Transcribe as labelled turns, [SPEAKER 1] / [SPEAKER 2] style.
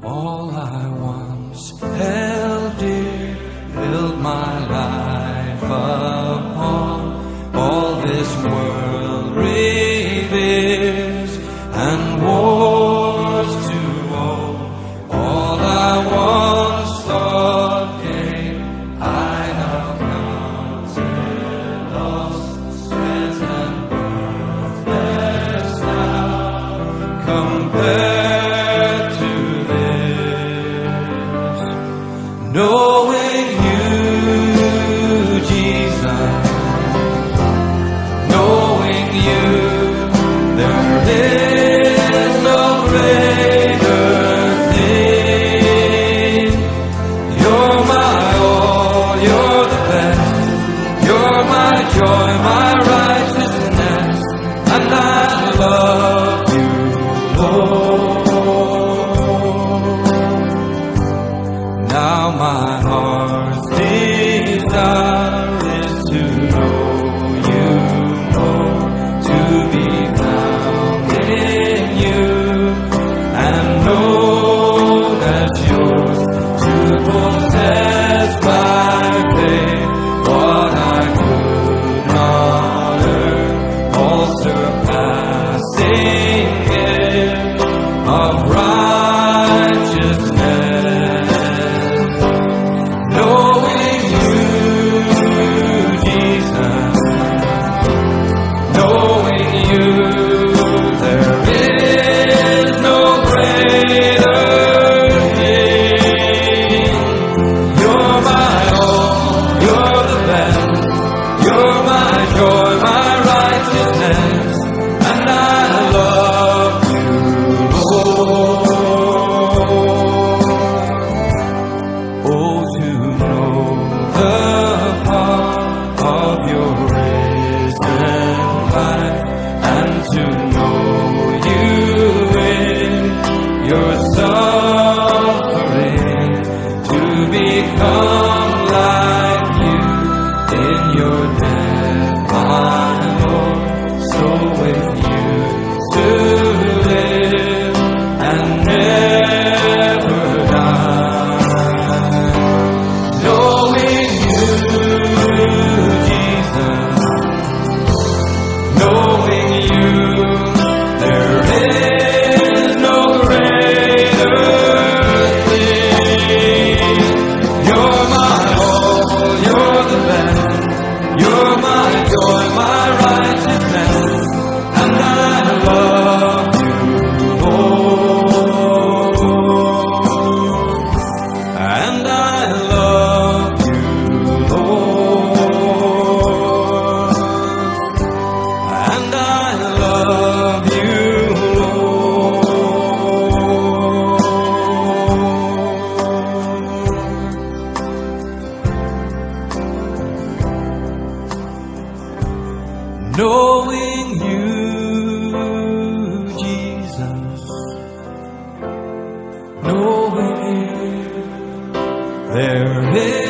[SPEAKER 1] All I once held dear, built my life upon. All this world reveres and wars to woe. All I once thought gain, I now counted lost, strength and worthless now, compared to knowing you, Jesus, knowing you, there is no greater thing. You're my all, you're the best, you're my joy, my righteousness, and I love you, Lord. Now my heart's desire is to know you more, to be found in you, and known as yours, to possess by faith what I could not earn, all surpassing gift of righteousness. Knowing you, Jesus, knowing you, there is no greater thing. You're my all, you're the best, you're my joy, my righteousness, and I love you, Lord. Oh, to know the power of your risen life, and to know you in your suffering, to become like you in your death, my Lord, so with you to live and never die. Knowing you, Jesus, knowing you, there is no greater thing. You're my all, you're the best, you're my joy, my righteousness, and I love you, Lord, and I love you, Lord, and I love you, Lord. Knowing you, Jesus, knowing you, there is